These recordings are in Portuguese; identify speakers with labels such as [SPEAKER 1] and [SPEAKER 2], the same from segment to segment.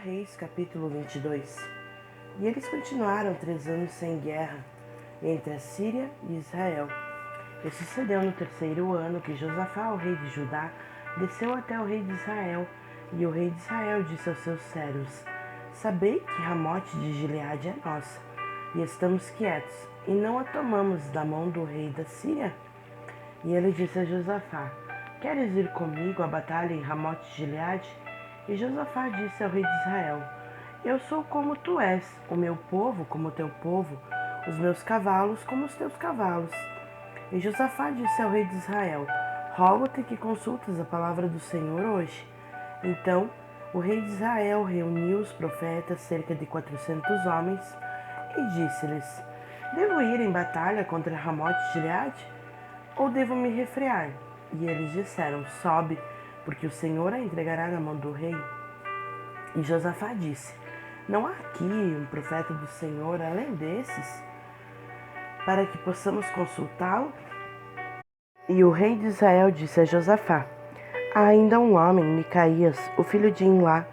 [SPEAKER 1] Reis, capítulo 22. E eles continuaram 3 anos sem guerra entre a Síria e Israel. E sucedeu no 3º ano que Josafá, o rei de Judá, desceu até o rei de Israel. E o rei de Israel disse aos seus servos: Sabei que Ramote de Gileade é nossa, e estamos quietos, e não a tomamos da mão do rei da Síria? E ele disse a Josafá: Queres ir comigo à batalha em Ramote de Gileade? E Josafá disse ao rei de Israel: Eu sou como tu és, o meu povo como o teu povo, os meus cavalos como os teus cavalos. E Josafá disse ao rei de Israel: Rogo-te que consultes a palavra do Senhor hoje. Então o rei de Israel reuniu os profetas, cerca de 400 homens, e disse-lhes: Devo ir em batalha contra Ramote de Gileade? Ou devo me refrear? E eles disseram: Sobe, porque o Senhor a entregará na mão do rei. E Josafá disse: Não há aqui um profeta do Senhor além desses, para que possamos consultá-lo? E o rei de Israel disse a Josafá: Há ainda um homem, Micaías, o filho de Imlá,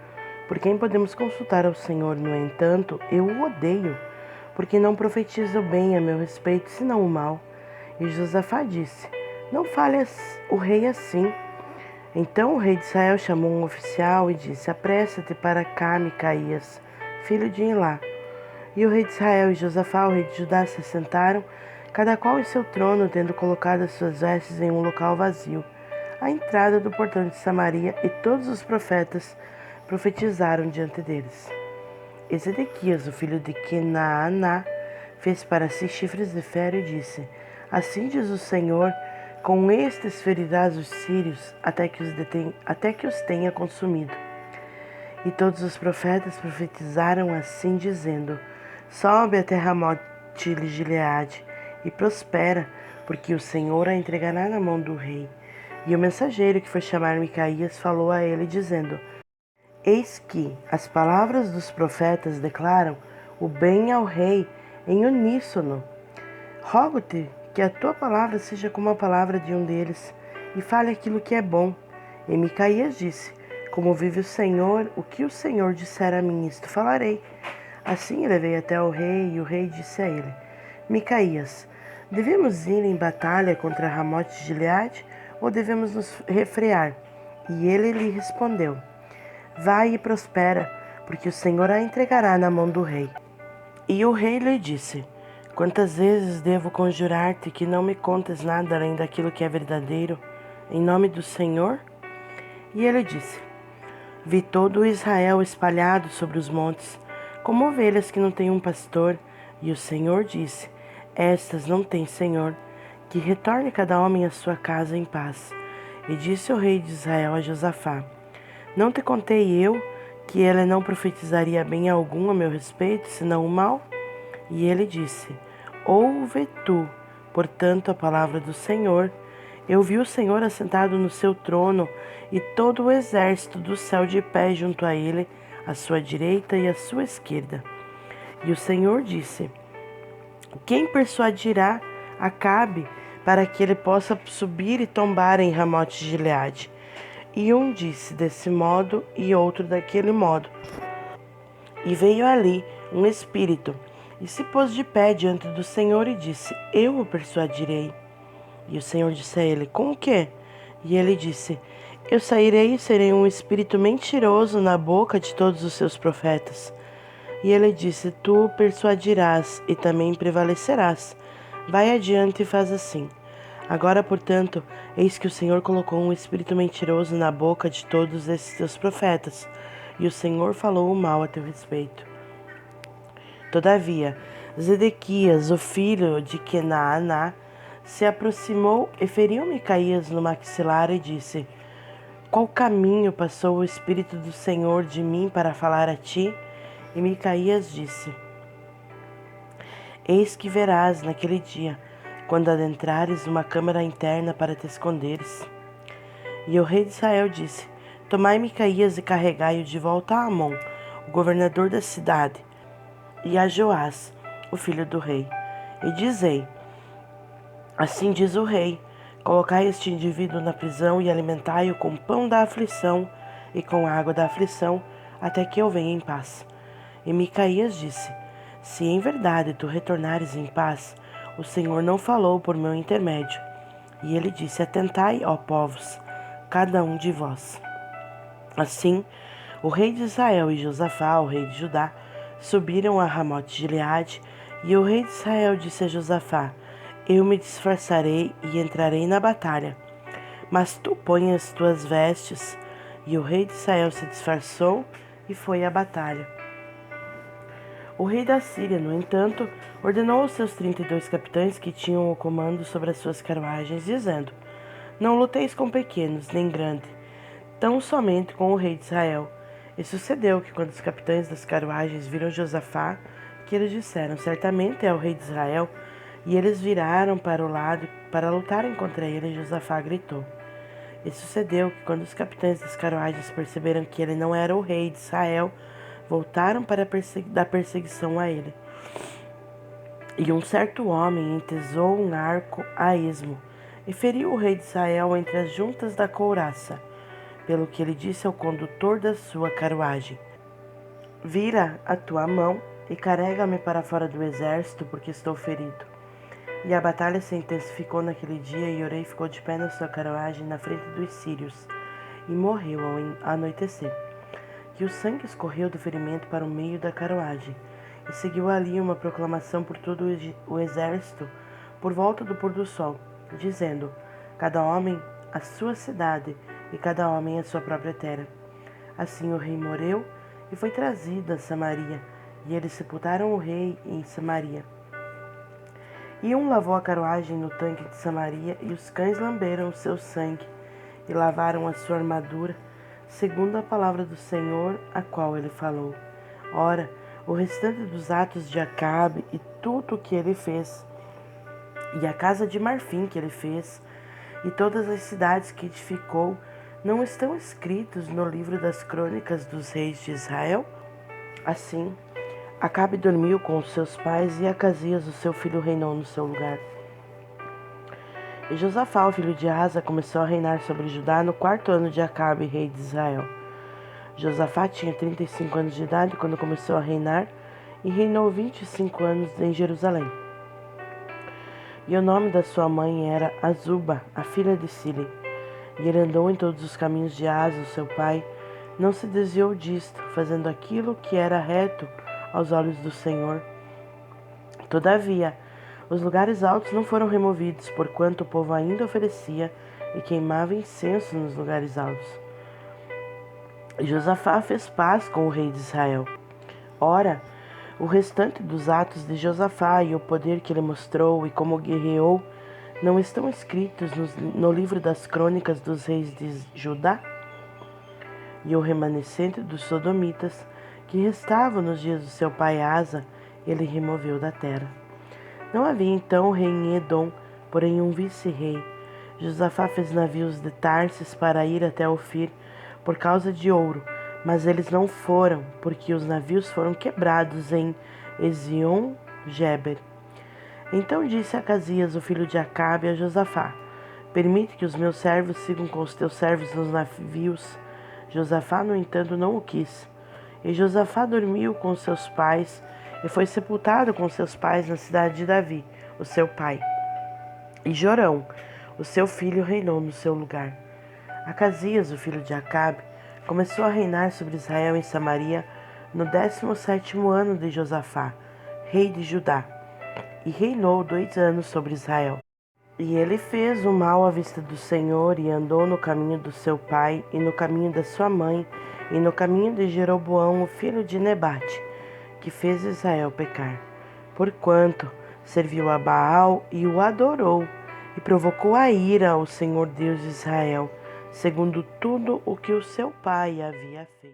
[SPEAKER 1] por quem podemos consultar ao Senhor. No entanto, eu o odeio, porque não profetiza o bem a meu respeito, senão o mal. E Josafá disse: Não fale o rei assim. Então o rei de Israel chamou um oficial e disse: Apressa-te para cá, Micaías, filho de Imlá. E o rei de Israel e Josafá, o rei de Judá, se assentaram, cada qual em seu trono, tendo colocado as suas vestes em um local vazio, à entrada do portão de Samaria, e todos os profetas profetizaram diante deles. E Zedequias, o filho de Quenaaná, fez para si chifres de ferro e disse: Assim diz o Senhor: Com estes ferirás os sírios até que os tenha consumido. E todos os profetas profetizaram assim, dizendo: Sobe até Ramote de Gileade e prospera, porque o Senhor a entregará na mão do rei. E o mensageiro que foi chamar Micaías falou a ele, dizendo: Eis que as palavras dos profetas declaram o bem ao rei em uníssono. Rogo-te que a tua palavra seja como a palavra de um deles, e fale aquilo que é bom. E Micaías disse: Como vive o Senhor, o que o Senhor disser a mim, isto falarei. Assim ele veio até o rei, e o rei disse a ele: Micaías, devemos ir em batalha contra Ramote de Gileade, ou devemos nos refrear? E ele lhe respondeu: Vai e prospera, porque o Senhor a entregará na mão do rei. E o rei lhe disse: Quantas vezes devo conjurar-te que não me contes nada além daquilo que é verdadeiro, em nome do Senhor? E ele disse: Vi todo o Israel espalhado sobre os montes, como ovelhas que não têm um pastor. E o Senhor disse: Estas não têm senhor, que retorne cada homem à sua casa em paz. E disse o rei de Israel a Josafá: Não te contei eu que ele não profetizaria bem algum a meu respeito, senão o mal? E ele disse: Ouve tu, portanto, a palavra do Senhor. Eu vi o Senhor assentado no seu trono, e todo o exército do céu de pé junto a ele, à sua direita e à sua esquerda. E o Senhor disse: Quem persuadirá Acabe para que ele possa subir e tombar em Ramote de Gileade? E um disse desse modo e outro daquele modo. E veio ali um espírito, e se pôs de pé diante do Senhor e disse: Eu o persuadirei. E o Senhor disse a ele: Com o quê? E ele disse: Eu sairei e serei um espírito mentiroso na boca de todos os seus profetas. E ele disse: Tu o persuadirás e também prevalecerás. Vai adiante e faz assim. Agora, portanto, eis que o Senhor colocou um espírito mentiroso na boca de todos esses teus profetas, e o Senhor falou o mal a teu respeito. Todavia, Zedequias, o filho de Quenaaná, se aproximou e feriu Micaías no maxilar e disse: Qual caminho passou o Espírito do Senhor de mim para falar a ti? E Micaías disse: Eis que verás naquele dia, quando adentrares uma câmara interna para te esconderes. E o rei de Israel disse: Tomai Micaías e carregai-o de volta a Amon, o governador da cidade, e a Joás, o filho do rei. E dizei: Assim diz o rei: Colocai este indivíduo na prisão e alimentai-o com pão da aflição e com água da aflição, até que eu venha em paz. E Micaías disse: Se em verdade tu retornares em paz, o Senhor não falou por meu intermédio. E ele disse: Atentai, ó povos, cada um de vós. Assim, o rei de Israel e Josafá, o rei de Judá, subiram a Ramote-Gileade, e o rei de Israel disse a Josafá: Eu me disfarçarei e entrarei na batalha. Mas tu põe as tuas vestes. E o rei de Israel se disfarçou e foi à batalha. O rei da Síria, no entanto, ordenou aos seus 32 capitães que tinham o comando sobre as suas carruagens, dizendo: Não luteis com pequenos, nem grandes, tão somente com o rei de Israel. E sucedeu que, quando os capitães das carruagens viram Josafá, que eles disseram: Certamente é o rei de Israel. E eles viraram para o lado para lutarem contra ele, e Josafá gritou. E sucedeu que, quando os capitães das carruagens perceberam que ele não era o rei de Israel, voltaram para dar perseguição a ele. E um certo homem entesou um arco a esmo e feriu o rei de Israel entre as juntas da couraça, pelo que ele disse ao condutor da sua carruagem: Vira a tua mão e carrega-me para fora do exército, porque estou ferido. E a batalha se intensificou naquele dia, e Orei ficou de pé na sua carruagem na frente dos sírios, e morreu ao anoitecer. E o sangue escorreu do ferimento para o meio da carruagem, e seguiu ali uma proclamação por todo o exército por volta do pôr do sol, dizendo: Cada homem a sua cidade, e cada homem a sua própria terra. Assim o rei morreu, e foi trazido a Samaria, e eles sepultaram o rei em Samaria. E um lavou a carruagem no tanque de Samaria, e os cães lamberam o seu sangue, e lavaram a sua armadura, segundo a palavra do Senhor, a qual ele falou. Ora, o restante dos atos de Acabe e tudo o que ele fez, e a casa de marfim que ele fez, e todas as cidades que edificou, não estão escritos no livro das crônicas dos reis de Israel? Assim, Acabe dormiu com os seus pais, e Acasias, o seu filho, reinou no seu lugar. E Josafá, o filho de Asa, começou a reinar sobre Judá no 4º ano de Acabe, rei de Israel. Josafá tinha 35 anos de idade quando começou a reinar, e reinou 25 anos em Jerusalém. E o nome da sua mãe era Azuba, a filha de Sile. E ele andou em todos os caminhos de Asa, seu pai, não se desviou disto, fazendo aquilo que era reto aos olhos do Senhor. Todavia, os lugares altos não foram removidos, porquanto o povo ainda oferecia e queimava incenso nos lugares altos. E Josafá fez paz com o rei de Israel. Ora, o restante dos atos de Josafá e o poder que ele mostrou e como guerreou não estão escritos no livro das crônicas dos reis de Judá? E o remanescente dos sodomitas, que restava nos dias do seu pai Asa, ele removeu da terra. Não havia então rei em Edom, porém um vice-rei. Josafá fez navios de Tarsis para ir até Ofir por causa de ouro, mas eles não foram, porque os navios foram quebrados em Ezion-Geber. Então disse Acasias, o filho de Acabe, a Josafá: Permite que os meus servos sigam com os teus servos nos navios. Josafá, no entanto, não o quis. E Josafá dormiu com seus pais e foi sepultado com seus pais na cidade de Davi, o seu pai. E Jorão, o seu filho, reinou no seu lugar. Acasias, o filho de Acabe, começou a reinar sobre Israel em Samaria no 17º ano de Josafá, rei de Judá, e reinou 2 anos sobre Israel. E ele fez o mal à vista do Senhor, e andou no caminho do seu pai, e no caminho da sua mãe, e no caminho de Jeroboão, o filho de Nebate, que fez Israel pecar. Porquanto serviu a Baal e o adorou, e provocou a ira ao Senhor Deus de Israel, segundo tudo o que o seu pai havia feito.